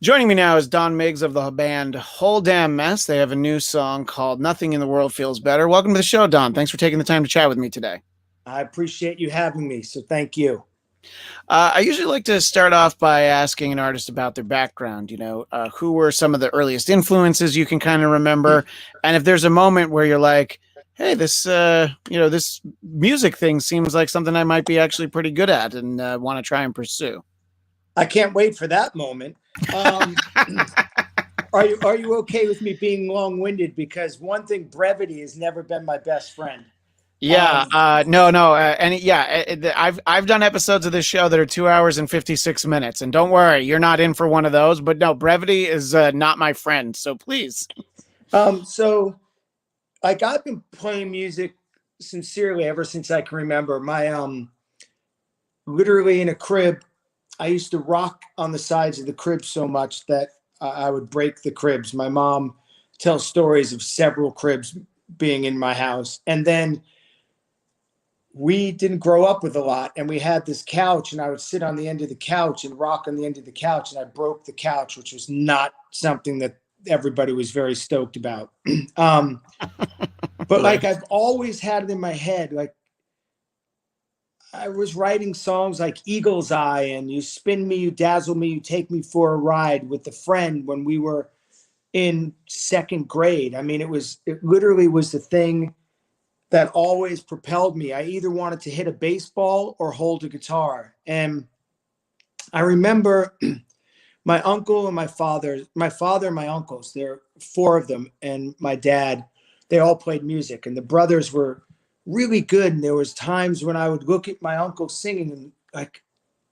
Joining me now is Don Miggs of the band Whole Damn Mess. They have a new song called Nothing in the World Feels Better. Welcome to the show, Don. Thanks for taking the time to chat with me today. I appreciate you having me, so thank you. I usually like to start off by asking an artist about their background. Who were some of the earliest influences you can kind of remember? And if there's a moment where you're like, hey, this music thing seems like something I might be actually pretty good at and want to try and pursue. I can't wait for that moment. Um, are you okay with me being long-winded? Because one thing, brevity has never been my best friend. Yeah, Um, no, I've done episodes of this show that are 2 hours and 56 minutes, and don't worry, you're not in for one of those. But no, brevity is not my friend. So please. so like I've been playing music sincerely ever since I can remember. My literally in a crib, I used to rock on the sides of the crib so much that I would break the cribs. My mom tells stories of several cribs being in my house, and then we didn't grow up with a lot, and we had this couch, and I would sit on the end of the couch and rock on the end of the couch, and I broke the couch, which was not something that everybody was very stoked about. um, but like I've always had it in my head, like I was writing songs like Eagle's Eye and You Spin Me, You Dazzle Me, You Take Me for a Ride with a friend when we were in second grade. I mean, it literally was the thing that always propelled me. I either wanted to hit a baseball or hold a guitar. And I remember my uncle and my father and my uncles, there are four of them, and my dad, they all played music. And the brothers were really good. And there was times when I would look at my uncle singing and like,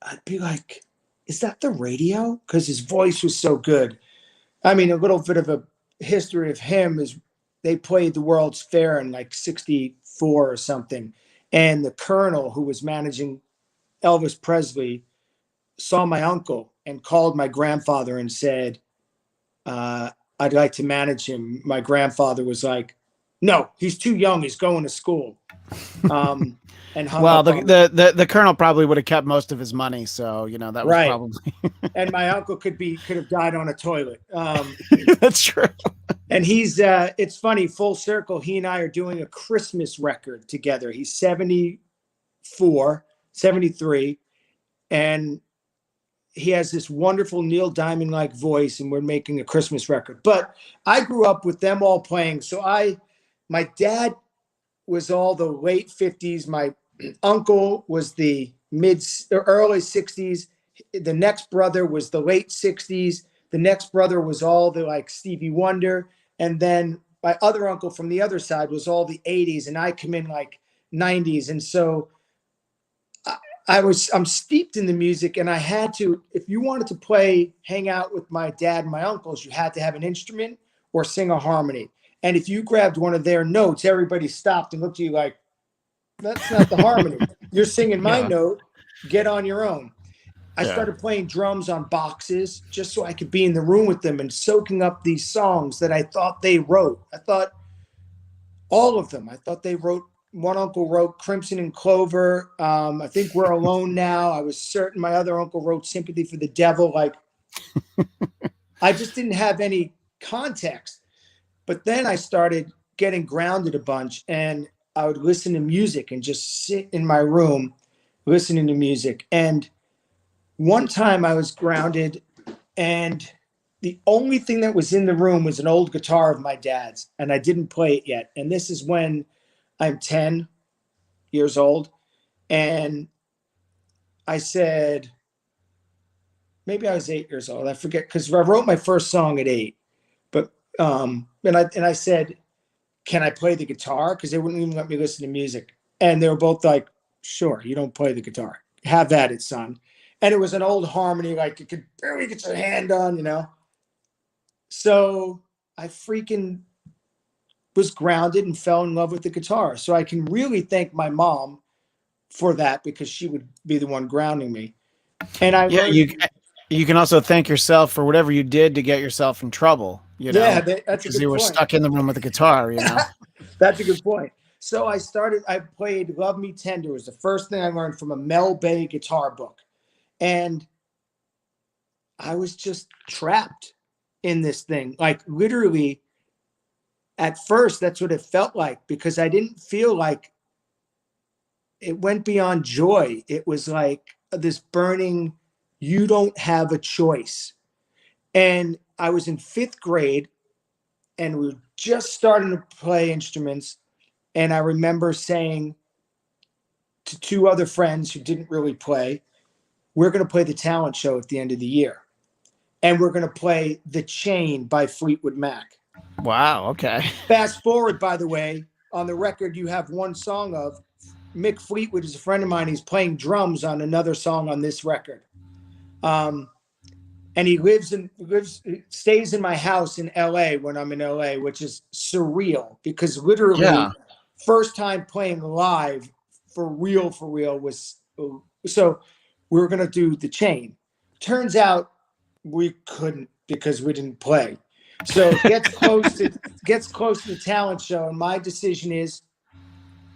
I'd be like, is that the radio? Because his voice was so good. I mean, a little bit of a history of him is they played the World's Fair in like 64 or something. And the colonel who was managing Elvis Presley saw my uncle and called my grandfather and said, I'd like to manage him. My grandfather was like, no, he's too young. He's going to school. Um, and hung Well, up the, on me. the the colonel probably would have kept most of his money, so that was Right. probably And my uncle could have died on a toilet. that's true. And it's funny, full circle. He and I are doing a Christmas record together. He's 74, 73, and he has this wonderful Neil Diamond like voice, and we're making a Christmas record. But I grew up with them all playing. My dad was all the late 50s. My uncle was the early 60s. The next brother was the late 60s. The next brother was all the like Stevie Wonder. And then my other uncle from the other side was all the 80s. And I come in like 90s. And so I'm steeped in the music, and I had to, if you wanted to hang out with my dad and my uncles, you had to have an instrument or sing a harmony. And if you grabbed one of their notes, everybody stopped and looked at you like, that's not the harmony. You're singing my Yeah, note, get on your own. I yeah. started playing drums on boxes just so I could be in the room with them and soaking up these songs that I thought they wrote. I thought all of them. I thought they wrote. One uncle wrote Crimson and Clover. I think We're Alone Now. I was certain my other uncle wrote Sympathy for the Devil. Like, I just didn't have any context. But then I started getting grounded a bunch, and I would listen to music and just sit in my room listening to music. And one time I was grounded, and the only thing that was in the room was an old guitar of my dad's, and I didn't play it yet. And this is when I'm 10 years old. And I said, maybe I was 8 years old. I forget, because I wrote my first song at 8. But and I said, can I play the guitar? Because they wouldn't even let me listen to music. And they were both like, sure, you don't play the guitar. Have at it, son. And it was an old harmony, like you could barely get your hand on. So I freaking was grounded and fell in love with the guitar. So I can really thank my mom for that, because she would be the one grounding me. And I Yeah, learned, you can also thank yourself for whatever you did to get yourself in trouble, yeah, that's a because you good were point. stuck in the room with a guitar. That's a good point. So I played Love Me Tender was the first thing I learned from a Mel Bay guitar book. And I was just trapped in this thing. Like literally at first, that's what it felt like, because I didn't feel like it went beyond joy. It was like this burning, you don't have a choice. And I was in fifth grade and we were just starting to play instruments. And I remember saying to two other friends who didn't really play, we're going to play the talent show at the end of the year. And we're going to play The Chain by Fleetwood Mac. Wow. Okay. Fast forward, by the way, on the record, you have one song of Mick Fleetwood is a friend of mine. He's playing drums on another song on this record. And he stays in my house in LA when I'm in LA, which is surreal because literally first time playing live for real was, so we were going to do The Chain. Turns out we couldn't because we didn't play. So it gets close to the talent show. And my decision is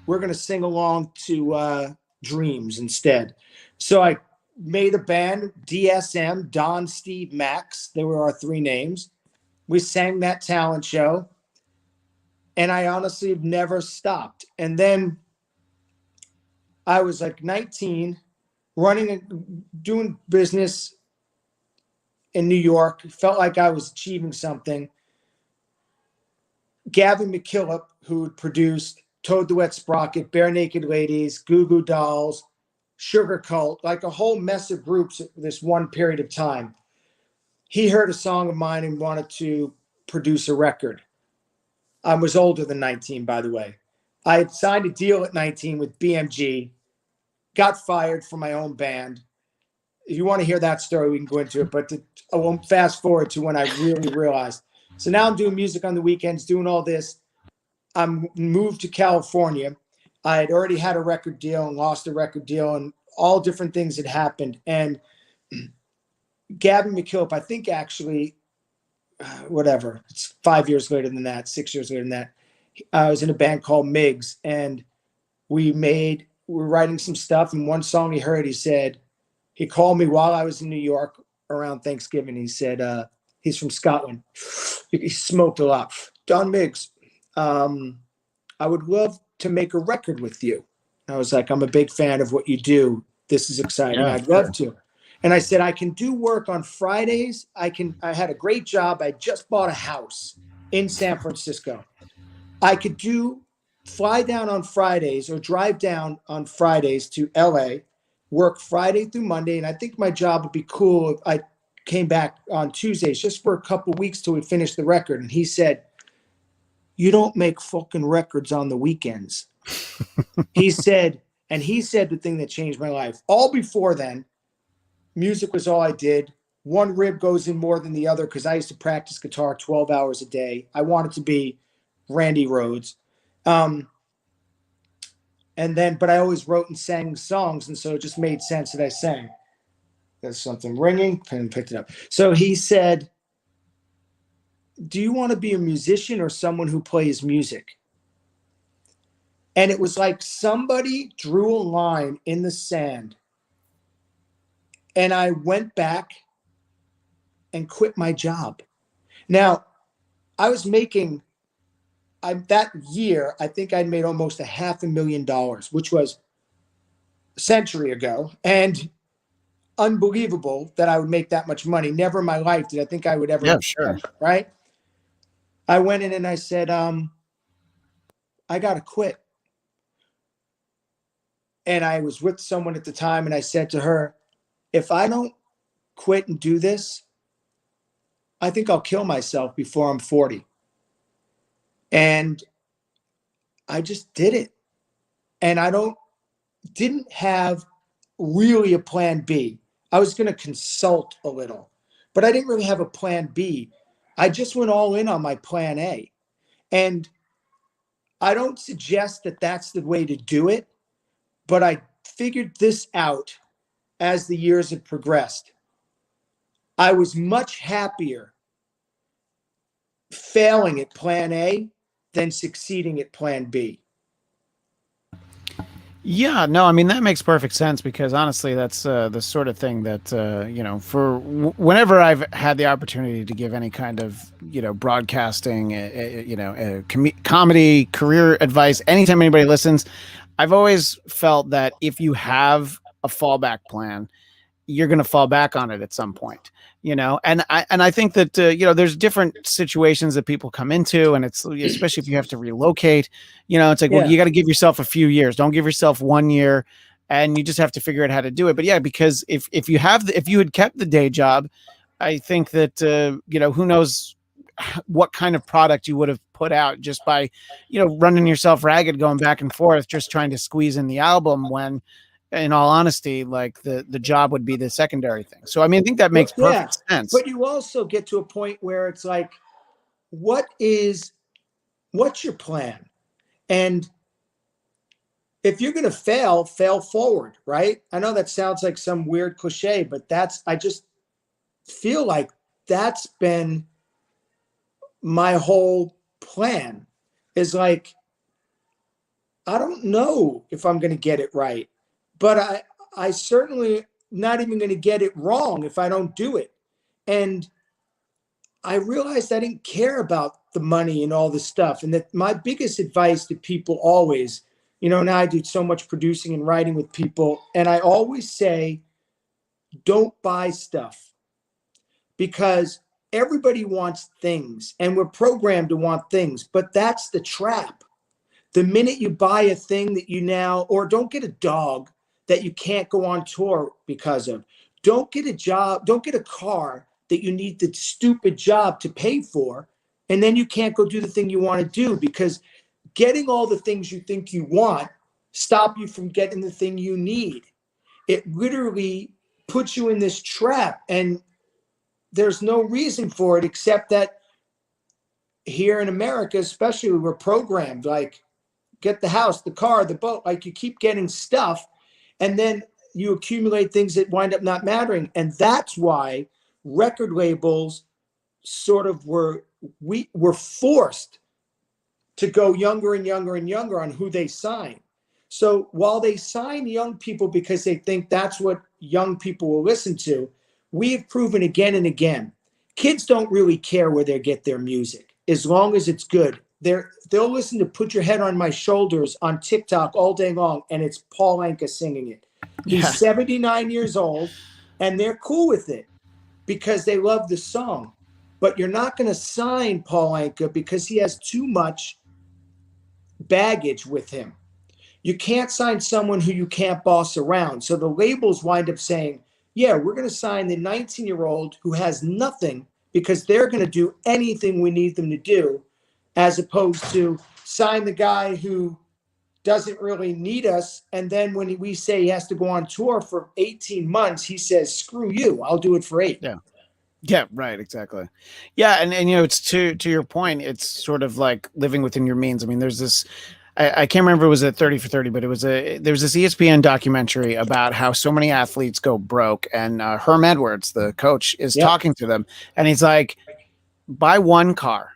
we're going to sing along to Dreams instead. So I made a band, DSM, Don, Steve, Max. They were our three names. We sang that talent show. And I honestly have never stopped. And then I was like 19, doing business in New York. Felt like I was achieving something. Gavin McKillop, who had produced Toad the Wet Sprocket, Bare Naked Ladies, Goo Goo Dolls, Sugar Cult, like a whole mess of groups at this one period of time. He heard a song of mine and wanted to produce a record. I was older than 19, by the way. I had signed a deal at 19 with BMG, got fired from my own band. If you want to hear that story, we can go into it, but I won't fast forward to when I really realized. So now I'm doing music on the weekends, doing all this. I'm moved to California. I had already had a record deal and lost a record deal, and all different things had happened. And Gavin McKillop, I think actually, whatever, it's 5 years later than that, 6 years later than that, I was in a band called Miggs, and we were writing some stuff. And one song he heard, he called me while I was in New York around Thanksgiving. He said, he's from Scotland. He smoked a lot. Don Miggs, I would love to make a record with you. I was like, I'm a big fan of what you do. This is exciting. Yeah, I'd love to. And I said, I can do work on Fridays. I had a great job. I just bought a house in San Francisco. I could fly down on Fridays or drive down on Fridays to LA, work Friday through Monday. And I think my job would be cool if I came back on Tuesdays just for a couple of weeks till we finished the record. And he said, you don't make fucking records on the weekends. He said the thing that changed my life. All before then, music was all I did. One rib goes in more than the other because I used to practice guitar 12 hours a day. I wanted to be Randy Rhoads. But I always wrote and sang songs, and so it just made sense that I sang. There's something ringing, and picked it up. So he said, do you want to be a musician or someone who plays music? And it was like somebody drew a line in the sand. And I went back and quit my job. Now, I was making, that year, I think I'd made almost $500,000, which was a century ago. And unbelievable that I would make that much money. Never in my life did I think I would ever. Yeah, sure. Right? I went in and I said, I got to quit. And I was with someone at the time, and I said to her, if I don't quit and do this, I think I'll kill myself before I'm 40. And I just did it. And I didn't have really a plan B. I was going to consult a little, but I didn't really have a plan B. I just went all in on my plan A. And I don't suggest that that's the way to do it, but I figured this out as the years have progressed. I was much happier failing at plan A than succeeding at plan B. Yeah, no, I mean that makes perfect sense because honestly, that's the sort of thing that for whenever I've had the opportunity to give any kind of broadcasting, comedy, career advice, anytime anybody listens, I've always felt that if you have a fallback plan, you're going to fall back on it at some point, and I think that there's different situations that people come into, and it's especially if you have to relocate, it's like, well, Yeah. you got to give yourself a few years, don't give yourself 1 year, and you just have to figure out how to do it. But yeah, because if you had kept the day job, I think that who knows what kind of product you would have put out just by running yourself ragged, going back and forth, just trying to squeeze in the album, when in all honesty, like the job would be the secondary thing. So I mean, I think that Well, makes yeah. perfect sense. But you also get to a point where it's like, what is, what's your plan? And if you're going to fail, fail forward, right? I know that sounds like some weird cliche, but I just feel like that's been my whole plan is like, I don't know if I'm going to get it right, but I certainly not even going to get it wrong if I don't do it. And I realized I didn't care about the money and all this stuff. And that my biggest advice to people always, now I do so much producing and writing with people. And I always say, don't buy stuff because everybody wants things and we're programmed to want things. But that's the trap. The minute you buy a thing that you now, or don't get a dog that you can't go on tour because of, don't get a job, don't get a car that you need the stupid job to pay for, and then you can't go do the thing you want to do because getting all the things you think you want stop you from getting the thing you need. It literally puts you in this trap, and there's no reason for it except that here in America, especially, we're programmed like, get the house, the car, the boat. Like, you keep getting stuff, and then you accumulate things that wind up not mattering. And that's why record labels sort of we were forced to go younger and younger and younger on who they sign. So while they sign young people because they think that's what young people will listen to, we have proven again and again, kids don't really care where they get their music as long as it's good. They'll listen to "Put Your Head on My Shoulders" on TikTok all day long, and it's Paul Anka singing it. He's Yeah. 79 years old, and they're cool with it because they love the song. But you're not going to sign Paul Anka because he has too much baggage with him. You can't sign someone who you can't boss around. So the labels wind up saying, yeah, we're going to sign the 19-year-old who has nothing because they're going to do anything we need them to do, as opposed to sign the guy who doesn't really need us. And then when we say he has to go on tour for 18 months, he says, screw you, I'll do it for 8. Yeah. Yeah, right, exactly. Yeah, and it's to your point, it's sort of like living within your means. I mean, there's this I can't remember if it was at 30 for 30, but there was this ESPN documentary about how so many athletes go broke, and Herm Edwards, the coach, is Yep. talking to them, and he's like, buy one car.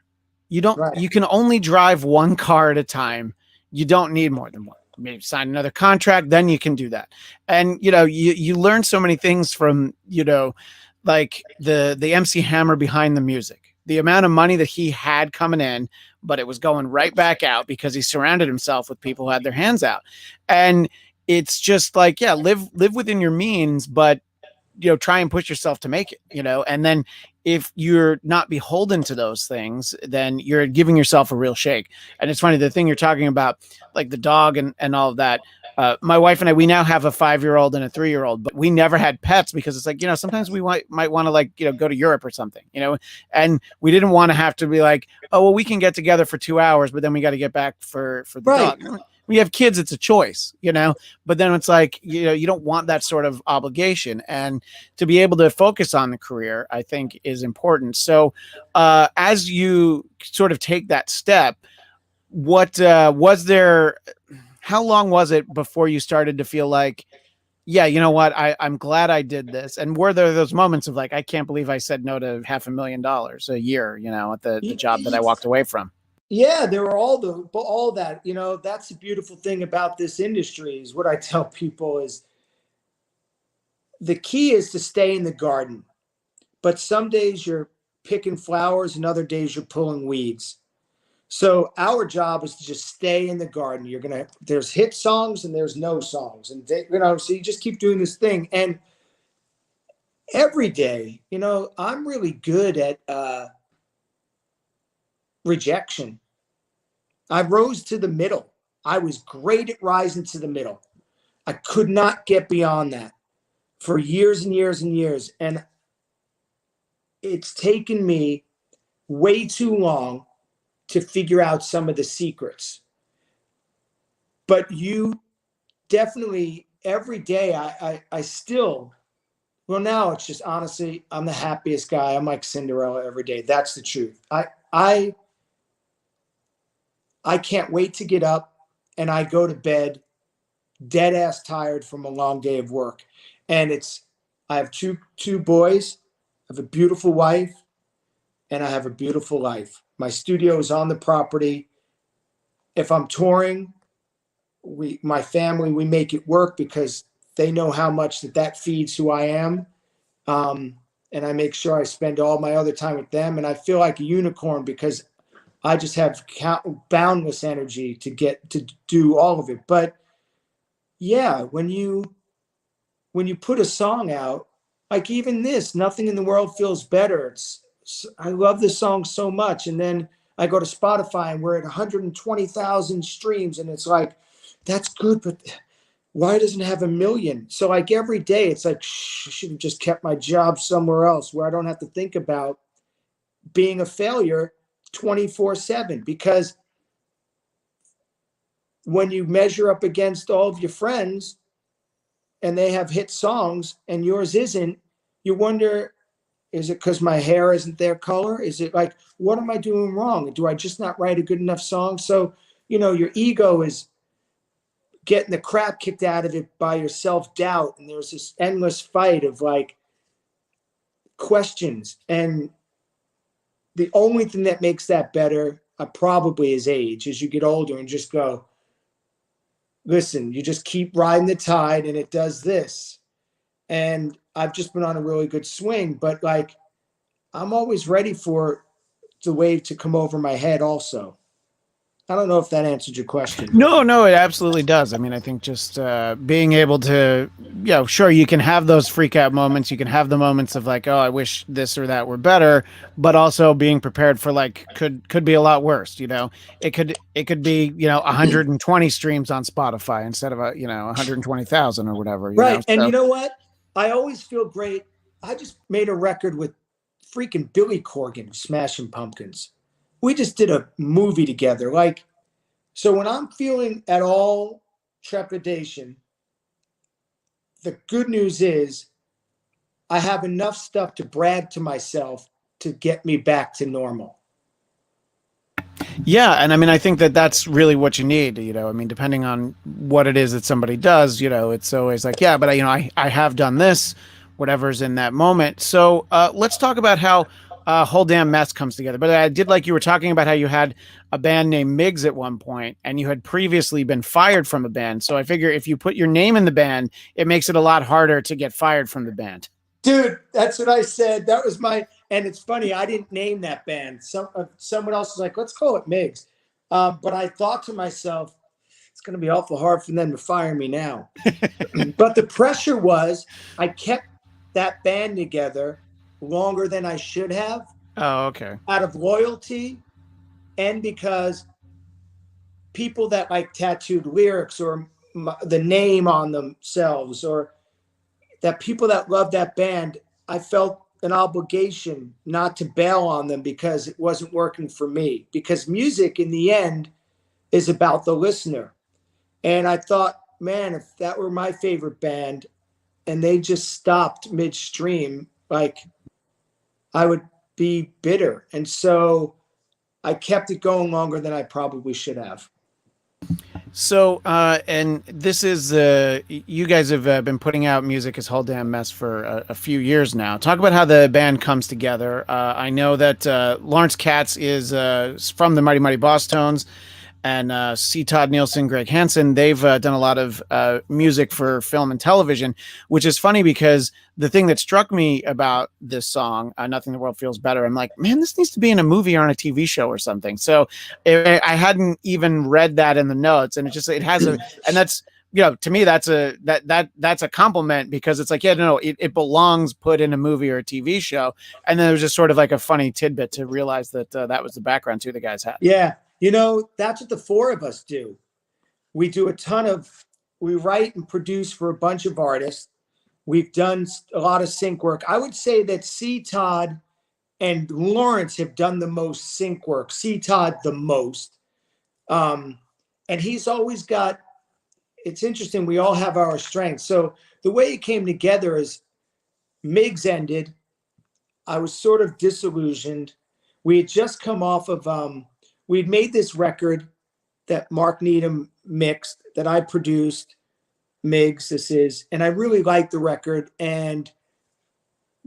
Right. You can only drive one car at a time. You don't need more than one. Maybe sign another contract, then you can do that. And you learn so many things from, like the MC Hammer behind the music. The amount of money that he had coming in, but it was going right back out because he surrounded himself with people who had their hands out. And it's just like, yeah, live within your means, but try and push yourself to make it, and then if you're not beholden to those things, then you're giving yourself a real shake. And it's funny, the thing you're talking about, like the dog and all of that. My wife and I, we now have a 5-year-old and a 3-year-old, but we never had pets because it's like, sometimes we might want to, like, go to Europe or something, and we didn't want to have to be like, oh, well, we can get together for 2 hours, but then we got to get back for the Right. dog. We have kids, it's a choice, but then it's like, you don't want that sort of obligation. And to be able to focus on the career, I think, is important. So as you sort of take that step, what was there, how long was it before you started to feel like, yeah, you know what, I'm glad I did this? And were there those moments of like, I can't believe I said no to $500,000 a year, at the job that I walked away from? Yeah, there were all that, that's the beautiful thing about this industry is what I tell people is the key is to stay in the garden. But some days you're picking flowers and other days you're pulling weeds. So our job is to just stay in the garden. There's hit songs and there's no songs. And so you just keep doing this thing. And every day, I'm really good at rejection. I rose to the middle. I was great at rising to the middle. I could not get beyond that for years and years and years. And it's taken me way too long to figure out some of the secrets. But you definitely, every day, I still, well, now it's just honestly, I'm the happiest guy. I'm like Cinderella every day. That's the truth. I can't wait to get up, and I go to bed dead ass tired from a long day of work. And I have two boys, I have a beautiful wife, and I have a beautiful life. My studio is on the property. If I'm touring, my family, we make it work because they know how much that feeds who I am. And I make sure I spend all my other time with them. And I feel like a unicorn because I just have boundless energy to do all of it. But yeah, when you put a song out, like even this, Nothing in the World Feels Better. I love this song so much. And then I go to Spotify and we're at 120,000 streams. And it's like, that's good, but why doesn't it have 1 million? So like every day, it's like, I should have just kept my job somewhere else where I don't have to think about being a failure 24/7. Because when you measure up against all of your friends and they have hit songs and yours isn't, you wonder, is it because my hair isn't their color? Is it like, what am I doing wrong? Do I just not write a good enough song? So, your ego is getting the crap kicked out of it by your self-doubt. And there's this endless fight of like questions. And the only thing that makes that better probably is age. As you get older and just go, listen, you just keep riding the tide and it does this. And I've just been on a really good swing, but like, I'm always ready for the wave to come over my head also. I don't know if that answered your question. No, it absolutely does. I mean, I think just being able to, sure, you can have those freak out moments. You can have the moments of like, oh, I wish this or that were better, but also being prepared for like could be a lot worse. It could be 120 streams on Spotify instead of 120,000 or whatever. Right. And So you know what? I always feel great. I just made a record with freaking Billy Corgan of Smashing Pumpkins. We just did a movie together. Like, so when I'm feeling at all trepidation, the good news is I have enough stuff to brag to myself to get me back to normal. yeah, and I mean, I think that that's really what you need. I mean, depending on what it is that somebody does, it's always like, yeah, but I have done this, whatever's in that moment. So let's talk about how Whole Damn Mess comes together. But I did like you were talking about how you had a band named Miggs at one point, and you had previously been fired from a band. So I figure if you put your name in the band, it makes it a lot harder to get fired from the band. Dude, that's what I said. That was and it's funny, I didn't name that band. Someone else was like, let's call it Miggs. But I thought to myself, it's going to be awful hard for them to fire me now. But the pressure was, I kept that band together longer than I should have. Oh, okay. Out of loyalty and because people that like tattooed lyrics or the name on themselves, or that people that love that band, I felt an obligation not to bail on them because it wasn't working for me. Because music in the end is about the listener. And I thought, man, if that were my favorite band and they just stopped midstream, like I would be bitter. And so I kept it going longer than I probably should have. So, and this is, you guys have been putting out music as Whole Damn Mess for a few years now. Talk about how the band comes together. I know that Lawrence Katz is from the Mighty Mighty Boss Tones, and C. Todd Nielsen, Greg Hansen, they've done a lot of music for film and television, which is funny because the thing that struck me about this song, Nothing in the World Feels Better, I'm like, man, this needs to be in a movie or on a TV show or something. So I hadn't even read that in the notes, and it has a, and that's, to me, that's that's a compliment, because it's like, yeah, no, it belongs put in a movie or a TV show. And then it was just sort of like a funny tidbit to realize that that was the background too the guys had. Yeah. That's what the four of us do. We do we write and produce for a bunch of artists. We've done a lot of sync work. I would say that C. Todd and Lawrence have done the most sync work. C. Todd the most. And he's always got, it's interesting, we all have our strengths. So the way it came together is Miggs ended. I was sort of disillusioned. We had just come off of, we'd made this record that Mark Needham mixed, that I produced, Miggs, this is, and I really liked the record. And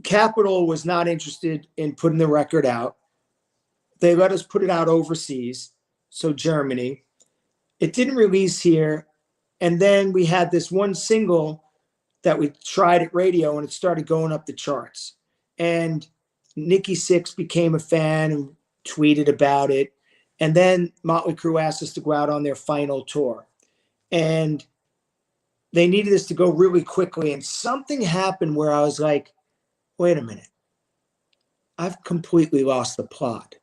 Capitol was not interested in putting the record out. They let us put it out overseas, so Germany. It didn't release here. And then we had this one single that we tried at radio, and it started going up the charts. And Nikki Sixx became a fan and tweeted about it. And then Motley Crue asked us to go out on their final tour. And they needed us to go really quickly. And something happened where I was like, wait a minute. I've completely lost the plot.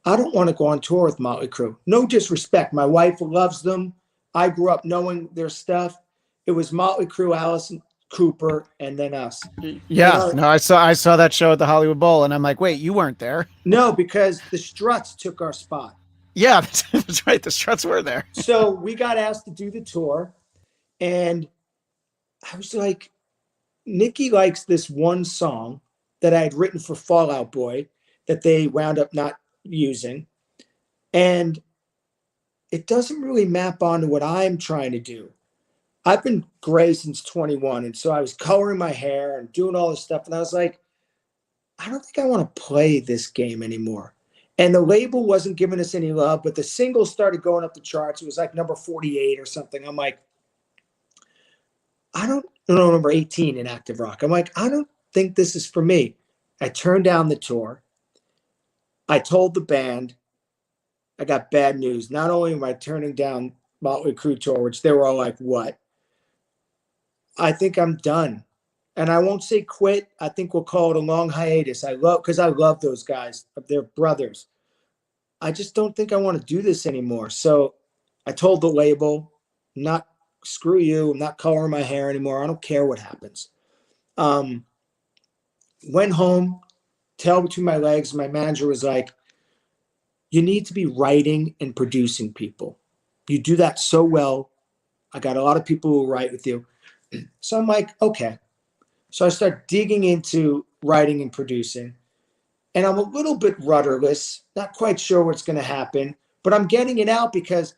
I don't want to go on tour with Motley Crue. No disrespect. My wife loves them. I grew up knowing their stuff. It was Motley Crue, Allison Cooper, and then us. Yeah, no, I saw that show at the Hollywood Bowl, and I'm like, wait, you weren't there? No, because the Struts took our spot. Yeah, that's right. The Struts were there. So we got asked to do the tour, and I was like, Nikki likes this one song that I had written for Fall Out Boy that they wound up not using, and it doesn't really map onto what I'm trying to do. I've been gray since 21, and so I was coloring my hair and doing all this stuff, and I was like, I don't think I want to play this game anymore. And the label wasn't giving us any love, but the single started going up the charts. It was like number 48 or something. I'm like, I don't know, number 18 in active rock. I'm like, I don't think this is for me. I turned down the tour. I told the band, I got bad news. Not only am I turning down Motley Crue tour, which they were all like, what? I think I'm done. And I won't say quit. I think we'll call it a long hiatus. Because I love those guys. They're brothers. I just don't think I want to do this anymore. So I told the label, screw you. I'm not coloring my hair anymore. I don't care what happens. Went home, tail between my legs. My manager was like, you need to be writing and producing people. You do that so well. I got a lot of people who write with you. So I'm like, okay. So I start digging into writing and producing. And I'm a little bit rudderless, not quite sure what's going to happen, but I'm getting it out because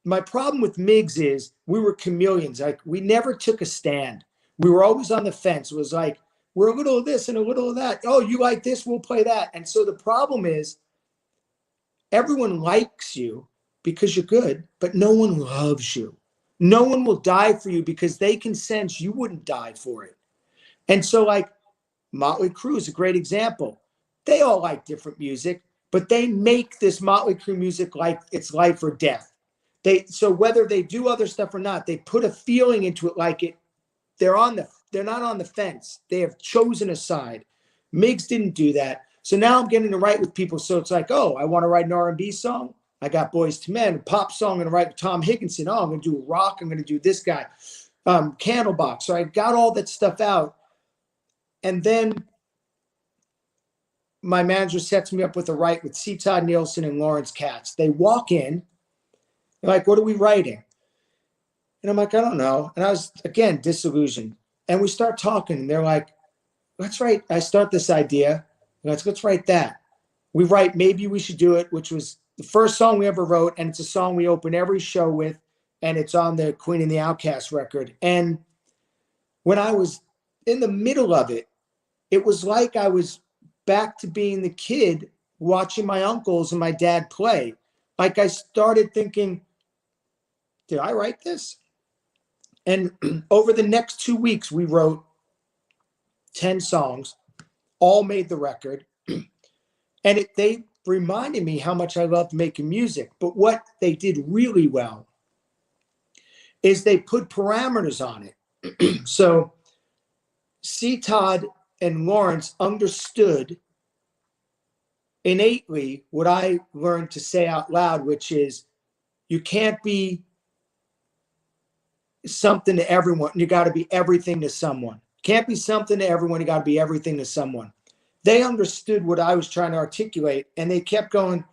my problem with Miggs is we were chameleons. Like, we never took a stand. We were always on the fence. It was like, we're a little of this and a little of that. Oh, you like this? We'll play that. And so the problem is everyone likes you because you're good, but no one loves you. No one will die for you because they can sense you wouldn't die for it. And so, like, Motley Crue is a great example. They all like different music, but they make this Motley Crue music like it's life or death. So whether they do other stuff or not, they put a feeling into it, like they're not on the fence. They have chosen a side. Miggs didn't do that. So now I'm getting to write with people. So it's like, oh, I want to write an R&B song. I got Boys to Men, a pop song. I'm going to write with Tom Higginson. Oh, I'm going to do rock. I'm going to do this guy, Candlebox. So I got all that stuff out. And then my manager sets me up with a write with C. Todd Nielsen and Lawrence Katz. They walk in. They're like, what are we writing? And I'm like, I don't know. And I was, again, disillusioned. And we start talking. And they're like, let's write. I start this idea. Let's write that. We write Maybe We Should Do It, which was the first song we ever wrote. And it's a song we open every show with. and it's on the Queen and the Outcast record. And when I was in the middle of it, it was like I was back to being the kid watching my uncles and my dad play. Like I started thinking, did I write this? And over the next 2 weeks, we wrote 10 songs, all made the record. And they reminded me how much I loved making music. But what they did really well is they put parameters on it. So C. Todd and Lawrence understood innately what I learned to say out loud, which is you can't be something to everyone. You got to be everything to someone. Can't be something to everyone. You got to be everything to someone. They understood what I was trying to articulate, and they kept going,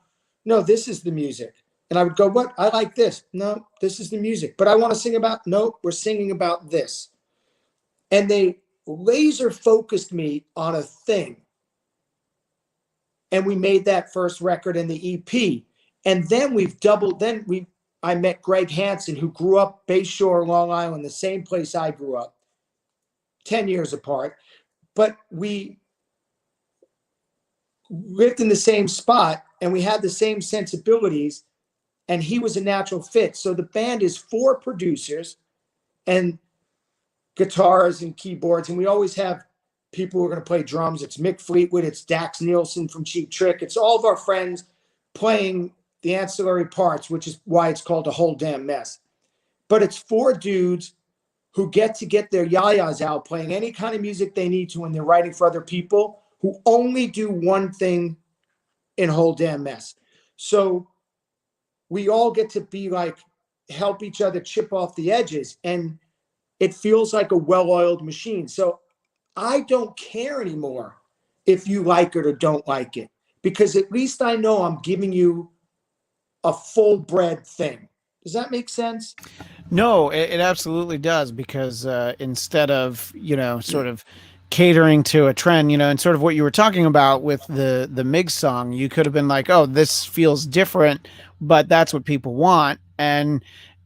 no, this is the music. And I would go, what? I like this. No, this is the music. But I want to sing about, no, we're singing about this. And they laser focused me on a thing. And we made that first record in the EP. And then I met Greg Hansen, who grew up Bayshore, Long Island, the same place I grew up, 10 years apart. But we lived in the same spot and we had the same sensibilities, and he was a natural fit. So the band is 4 producers and guitars and keyboards, and we always have people who are going to play drums. It's Mick Fleetwood, it's Dax Nielsen from Cheap Trick. It's all of our friends playing the ancillary parts, which is why it's called a whole damn mess. But it's 4 dudes who get to get their yayas out playing any kind of music they need to when they're writing for other people, who only do one thing in whole damn mess. So we all get to be like, help each other chip off the edges, and it feels like a well-oiled machine. So I don't care anymore if you like it or don't like it, because at least I know I'm giving you a full bred thing. Does that make sense? No, it absolutely does, because instead of, sort of catering to a trend, and sort of what you were talking about with the Miggs song, you could have been like, oh, this feels different, but that's what people want, and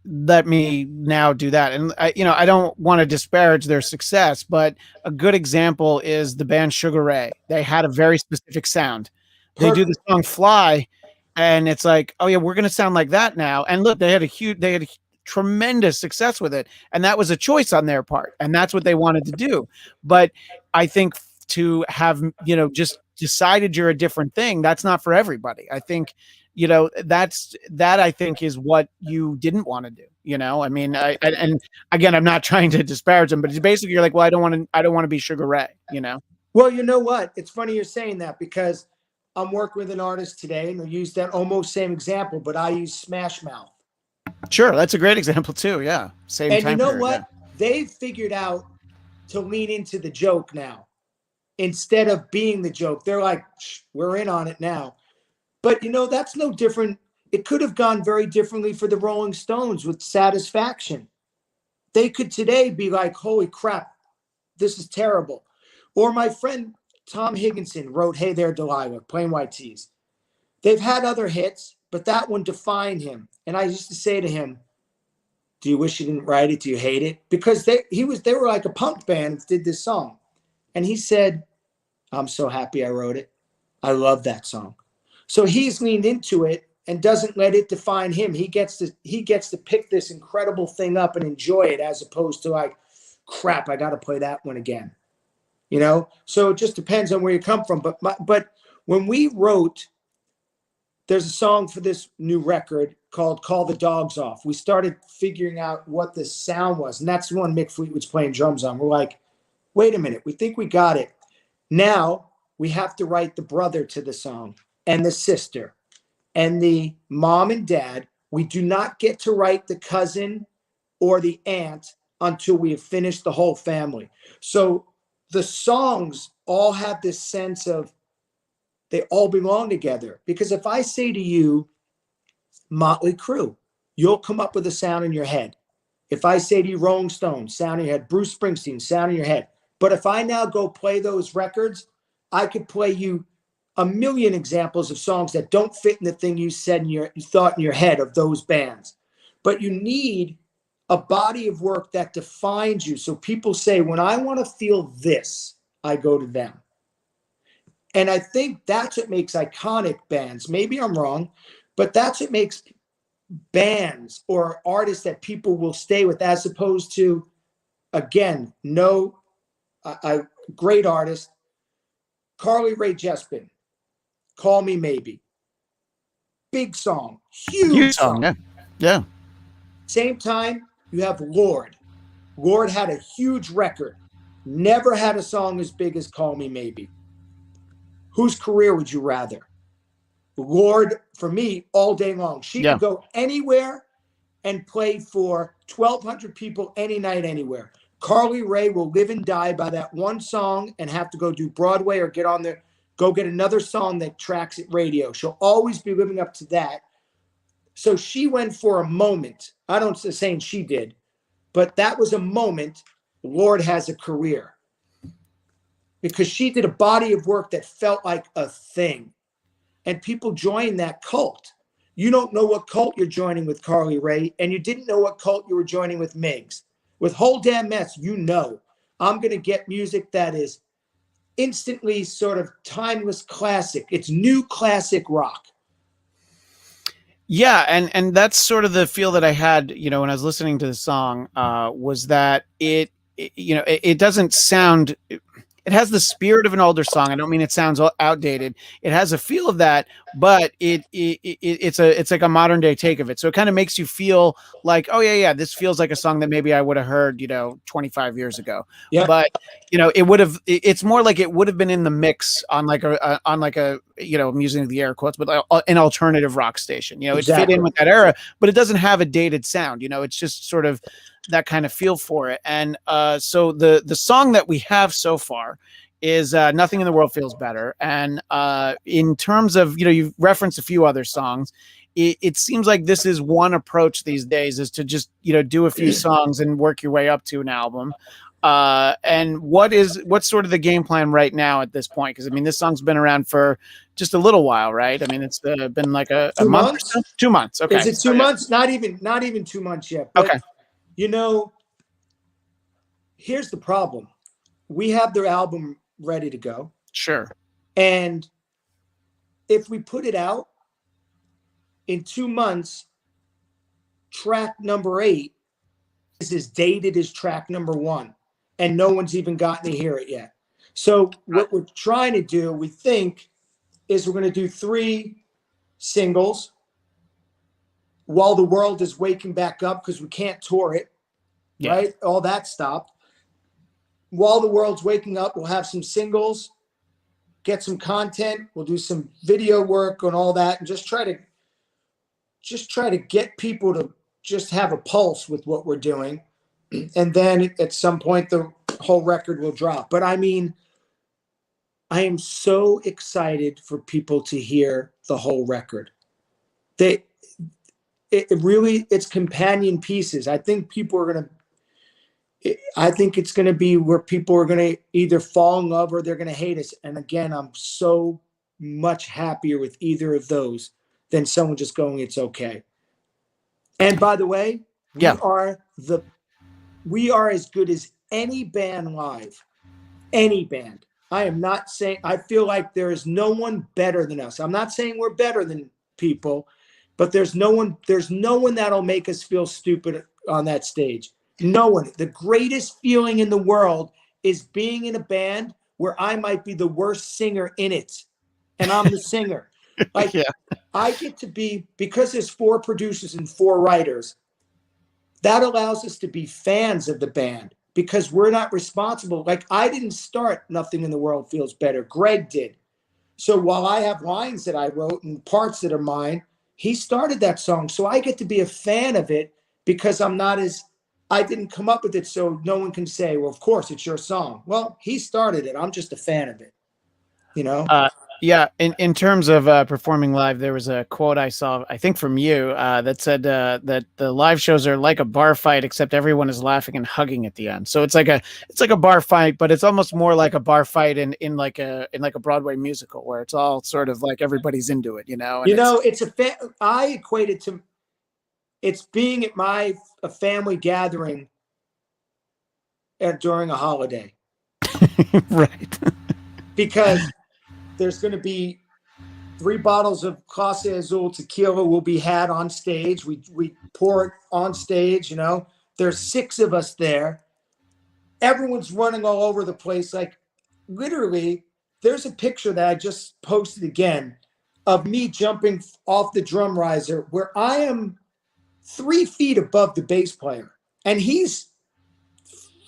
let me now do that. And I don't want to disparage their success, but a good example is the band Sugar Ray. They had a very specific sound. They do the song Fly, and it's like, oh yeah, we're going to sound like that now. And look, they had a tremendous success with it, and that was a choice on their part, and that's what they wanted to do. But I think to have just decided you're a different thing, that's not for everybody. I think that I think is what you didn't want to do. I mean, and again, I'm not trying to disparage them, but it's basically you're like, well, I don't want to be Sugar Ray. Well, you know what? It's funny you're saying that, because I'm working with an artist today, and I use that almost same example, but I use Smash Mouth. Sure, that's a great example too. Yeah, same and time you know period, what? yeah. They've figured out to lean into the joke now instead of being the joke. They're like, we're in on it now. But that's no different. It could have gone very differently for the Rolling Stones with Satisfaction. They could today be like, holy crap, this is terrible. Or my friend Tom Higginson wrote Hey There Delilah, Plain White Tees. They've had other hits, but that one defined him. And I used to say to him, do you wish you didn't write it? Do you hate it? Because they were like a punk band that did this song. And he said, I'm so happy I wrote it. I love that song. So he's leaned into it and doesn't let it define him. He gets to pick this incredible thing up and enjoy it, as opposed to like, crap, I got to play that one again. So it just depends on where you come from. But when we wrote, there's a song for this new record called Call the Dogs Off. We started figuring out what the sound was, and that's the one Mick Fleetwood's playing drums on. We're like, wait a minute, we think we got it. Now we have to write the brother to the song, and the sister, and the mom and dad. We do not get to write the cousin or the aunt until we have finished the whole family. So the songs all have this sense of they all belong together. Because if I say to you, Motley Crue, you'll come up with a sound in your head. If I say to you, Rolling Stones, sound in your head. Bruce Springsteen, sound in your head. But if I now go play those records, I could play you a million examples of songs that don't fit in the thing you said you thought in your head of those bands. but you need a body of work that defines you. So people say, when I want to feel this, I go to them. And I think that's what makes iconic bands. Maybe I'm wrong, but that's what makes bands or artists that people will stay with, as opposed to, again, great artist, Carly Rae Jepsen, Call Me Maybe. Big song, huge song. Yeah. Yeah. Same time, you have Lorde. Lorde had a huge record. Never had a song as big as Call Me Maybe. Whose career would you rather? Lorde, for me, all day long. She could go anywhere and play for 1,200 people any night, anywhere. Carly Rae will live and die by that one song and have to go do Broadway or go get another song that tracks at radio. She'll always be living up to that. So she went for a moment. I don't say she did, but that was a moment. Lorde has a career because she did a body of work that felt like a thing, and people join that cult. You don't know what cult you're joining with Carly Rae, and you didn't know what cult you were joining with Miggs. With Whole Damn Mess, I'm going to get music that is instantly sort of timeless classic. It's new classic rock. Yeah, and that's sort of the feel that I had, when I was listening to the song, was that it doesn't sound. It has the spirit of an older song. I don't mean it sounds outdated. It has a feel of that, but it's like a modern day take of it. So it kind of makes you feel like, oh yeah, this feels like a song that maybe I would have heard, 25 years ago. Yeah. But it's more like it would have been in the mix on like a I'm using the air quotes, but an alternative rock station. It fit in with that era, but it doesn't have a dated sound. It's just sort of that kind of feel for it. And so the song that we have so far is Nothing in the World Feels Better. And in terms of, you've referenced a few other songs. It seems like this is one approach these days, is to just, do a few songs and work your way up to an album. And what's sort of the game plan right now at this point? Because, this song's been around for just a little while, right? It's been like a month or so? 2 months. Okay. Is it 2 months? Not even 2 months yet. But okay. Here's the problem. We have their album ready to go. Sure. And if we put it out in 2 months, track number 8 is as dated as track number 1. And no one's even gotten to hear it yet. So what we're trying to do, we think, is we're going to do 3 singles while the world is waking back up, because we can't tour it. Yeah. Right? All that stopped. While the world's waking up, we'll have some singles, get some content. We'll do some video work and all that, and just try to get people to just have a pulse with what we're doing. And then at some point, the whole record will drop. But I am so excited for people to hear the whole record. It's companion pieces. I think it's going to be where people are going to either fall in love or they're going to hate us. And again, I'm so much happier with either of those than someone just going, it's okay. And by the way, we are as good as any band live. Any band. I am not saying, I feel like there is no one better than us. I'm not saying we're better than people, but there's no one that'll make us feel stupid on that stage. No one. The greatest feeling in the world is being in a band where I might be the worst singer in it, and I'm the singer. I get to be, because there's 4 producers and 4 writers, that allows us to be fans of the band, because we're not responsible. Like, I didn't start Nothing in the World Feels Better. Greg did. So while I have lines that I wrote and parts that are mine, he started that song. So I get to be a fan of it, because I didn't come up with it, so no one can say, well, of course, it's your song. Well, he started it. I'm just a fan of it, Yeah. In terms of performing live, there was a quote I saw, I think from you, that said that the live shows are like a bar fight, except everyone is laughing and hugging at the end. So it's like a bar fight, but it's almost more like a bar fight in like a Broadway musical, where it's all sort of like everybody's into it, And I equate it to, It's being at a family gathering during a holiday. Right. Because there's going to be 3 bottles of Casa Azul tequila will be had on stage. We pour it on stage, you know. There's 6 of us there. Everyone's running all over the place. Like, literally, there's a picture that I just posted again of me jumping off the drum riser where I am 3 feet above the bass player. And he's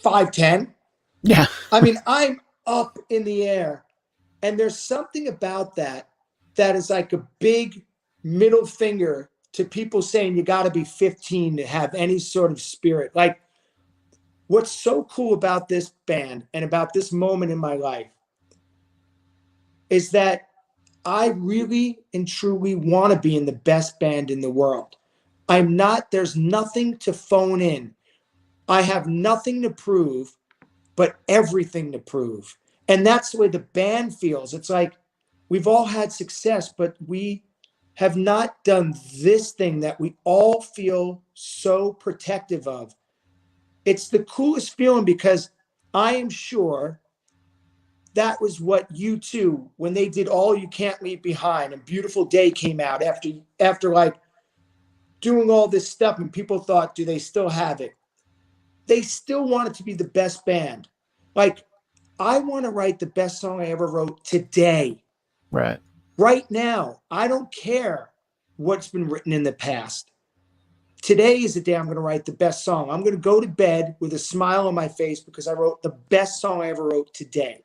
5'10". Yeah. I mean, I'm up in the air. And there's something about that is like a big middle finger to people saying you got to be 15 to have any sort of spirit. Like, what's so cool about this band and about this moment in my life is that I really and truly want to be in the best band in the world. There's nothing to phone in. I have nothing to prove, but everything to prove. And that's the way the band feels. It's like we've all had success, but we have not done this thing that we all feel so protective of. It's the coolest feeling because I am sure that was what U2, when they did All You Can't Leave Behind and Beautiful Day came out after like doing all this stuff, and people thought, do they still have it? They still wanted to be the best band. Like, I want to write the best song I ever wrote today. Right. Right now. I don't care what's been written in the past. Today is the day I'm going to write the best song. I'm going to go to bed with a smile on my face because I wrote the best song I ever wrote today.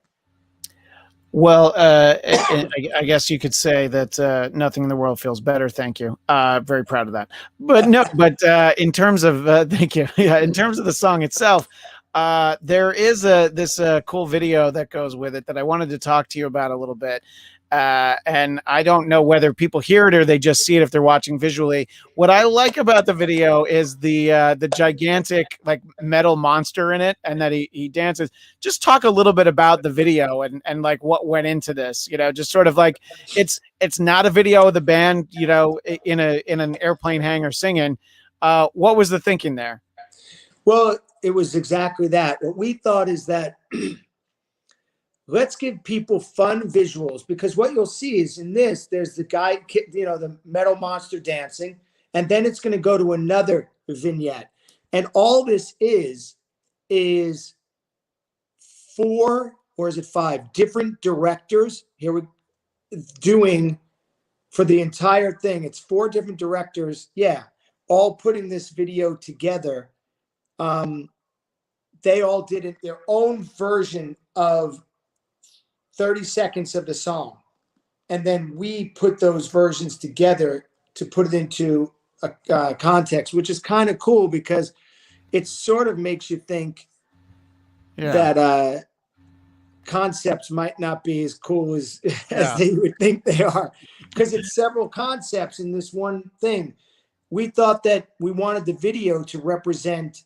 Well, I guess you could say that nothing in the world feels better. Thank you. Very proud of that. But no, but in terms of thank you. Yeah, in terms of the song itself, there is this cool video that goes with it that I wanted to talk to you about a little bit. And I don't know whether people hear it or they just see it if they're watching visually. What I like about the video is the gigantic like metal monster in it, and that he dances. Just talk a little bit about the video and like what went into this. You know, just sort of like it's not a video of the band, you know, in an airplane hangar singing. What was the thinking there? Well, it was exactly that. What we thought is that let's give people fun visuals, because what you'll see is in this, there's the guy, you know, the metal monster dancing, and then it's going to go to another vignette. And all this is 4, or is it 5 different directors here we're doing for the entire thing. It's 4 different directors. Yeah. All putting this video together. They all did it their own version of 30 seconds of the song. And then we put those versions together to put it into a context, which is kind of cool because it sort of makes you think that concepts might not be as cool as they would think they are, because it's several concepts in this one thing. We thought that we wanted the video to represent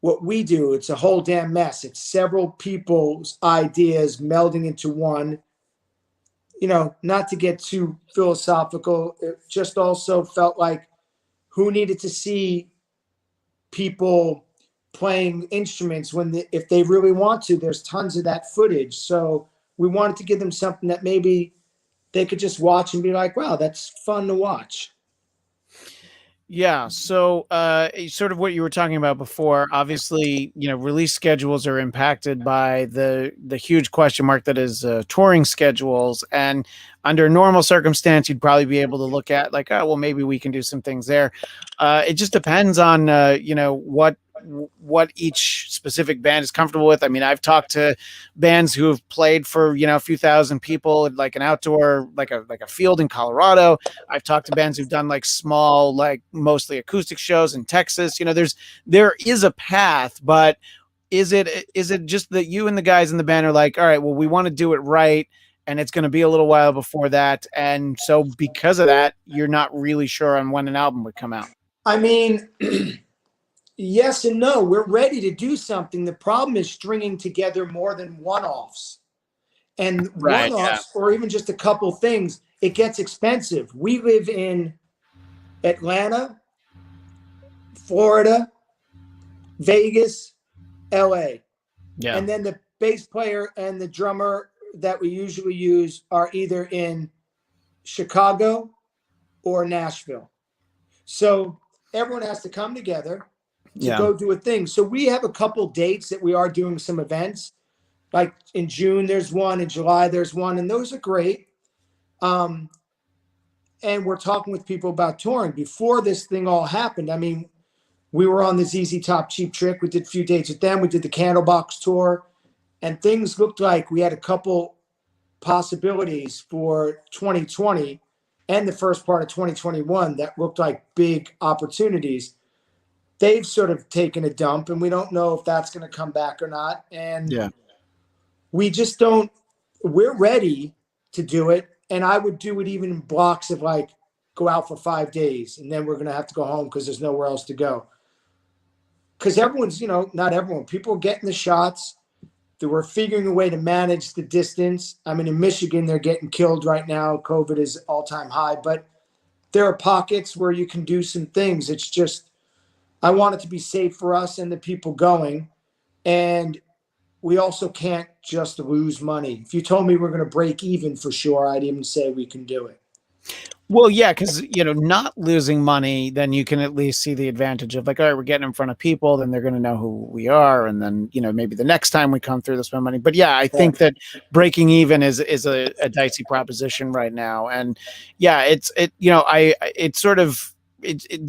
what we do. It's a whole damn mess. It's several people's ideas melding into one. You know, not to get too philosophical, it just also felt like who needed to see people playing instruments if they really want to. There's tons of that footage. So we wanted to give them something that maybe they could just watch and be like, wow, that's fun to watch. Yeah. So, sort of what you were talking about before, obviously, you know, release schedules are impacted by the huge question mark that is touring schedules. And under normal circumstance, you'd probably be able to look at like, oh, well, maybe we can do some things there. It just depends on, you know, what each specific band is comfortable with. I mean, I've talked to bands who have played for, you know, a few thousand people at like an outdoor, like a field in Colorado. I've talked to bands who've done like small, like mostly acoustic shows in Texas. You know, there is a path, but is it just that you and the guys in the band are like, all right, well, we want to do it right, and it's going to be a little while before that, and so because of that, you're not really sure on when an album would come out? I mean, yes and no. We're ready to do something. The problem is stringing together more than one-offs. And Right. one-offs, or even just a couple things, it gets expensive. We live in Atlanta, Florida, Vegas, LA. Yeah. And then the bass player and the drummer that we usually use are either in Chicago or Nashville. So everyone has to come together to go do a thing. So we have a couple dates that we are doing some events. Like in June, there's one. In July, there's one. And those are great. And we're talking with people about touring. Before this thing all happened, I mean, we were on the ZZ Top Cheap Trick. We did a few dates with them. We did the Candlebox tour. And things looked like we had a couple possibilities for 2020 and the first part of 2021 that looked like big opportunities. They've sort of taken a dump, and we don't know if that's going to come back or not. And we just don't, we're ready to do it. And I would do it even in blocks of like go out for 5 days, and then we're going to have to go home because there's nowhere else to go. Because everyone's, not everyone, people are getting the shots. They were figuring a way to manage the distance. I mean, in Michigan, they're getting killed right now. COVID is all-time high. But there are pockets where you can do some things. It's just, I want it to be safe for us and the people going. And we also can't just lose money. If you told me we're going to break even for sure, I'd even say we can do it. Well, yeah, because, not losing money, then you can at least see the advantage of like, all right, we're getting in front of people, then they're going to know who we are. And then, maybe the next time we come through, they'll spend money. But yeah, I think that breaking even is a dicey proposition right now. And yeah, the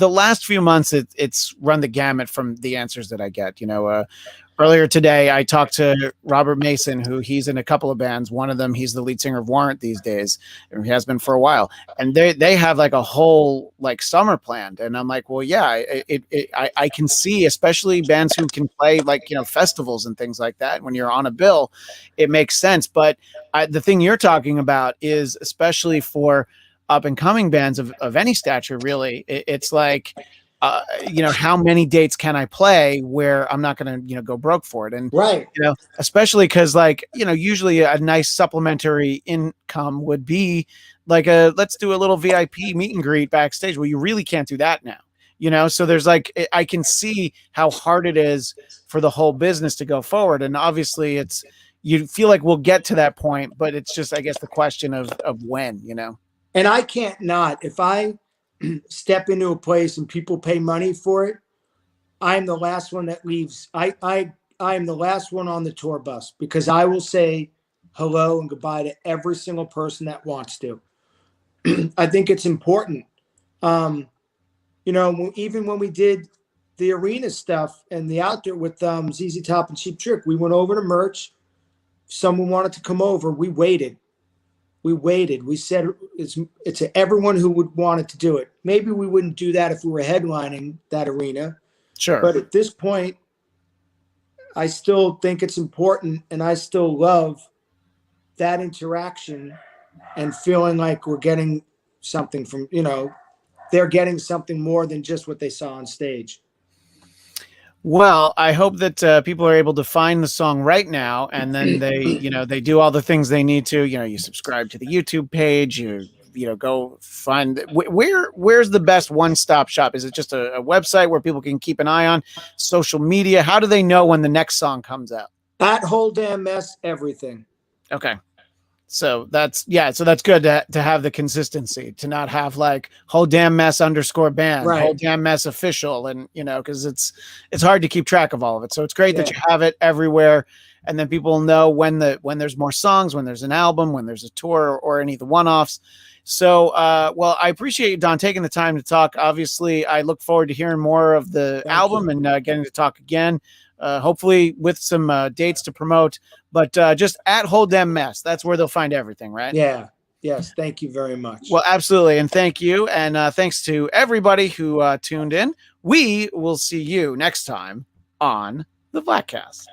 last few months, it's run the gamut from the answers that I get, earlier today, I talked to Robert Mason, who he's in a couple of bands. One of them, he's the lead singer of Warrant these days, and he has been for a while. And they have like a whole like summer planned. And I'm like, well, yeah, I can see, especially bands who can play like, festivals and things like that. When you're on a bill, it makes sense. But the thing you're talking about is especially for up and coming bands of any stature, really, it's like, how many dates can I play where I'm not going to, go broke for it? And, right. Especially because usually a nice supplementary income would be like let's do a little VIP meet and greet backstage. Well, you really can't do that now, so there's I can see how hard it is for the whole business to go forward. And obviously you feel like we'll get to that point, but it's just, I guess, the question of when, And I can't not, if I step into a place and people pay money for it, I'm the last one that leaves. I am the last one on the tour bus because I will say hello and goodbye to every single person that wants to. I think it's important. Even when we did the arena stuff and the outdoor with ZZ Top and Cheap Trick, we went over to merch. If someone wanted to come over, we waited. We said it's to everyone who would want it to do it. Maybe we wouldn't do that if we were headlining that arena. Sure. But at this point, I still think it's important, and I still love that interaction and feeling like we're getting something from, they're getting something more than just what they saw on stage. Well, I hope that people are able to find the song right now, and then they, they do all the things they need to. You subscribe to the YouTube page. You go find where's the best one-stop shop? Is it just a website where people can keep an eye on social media? How do they know when the next song comes out? At Whole Damn Mess, everything. Okay. So that's good to have the consistency, to not have like Whole Damn Mess _band, right. Whole Damn Mess official. And, because it's hard to keep track of all of it. So it's great that you have it everywhere. And then people know when there's more songs, when there's an album, when there's a tour or any of the one-offs. So, well, I appreciate you, Don, taking the time to talk. Obviously, I look forward to hearing more of the album and getting to talk again. Hopefully with some dates to promote, but just at Whole Damn Mess. That's where they'll find everything, right? Yeah. Yes. Thank you very much. Well, absolutely. And thank you. And thanks to everybody who tuned in. We will see you next time on the Bladtcast.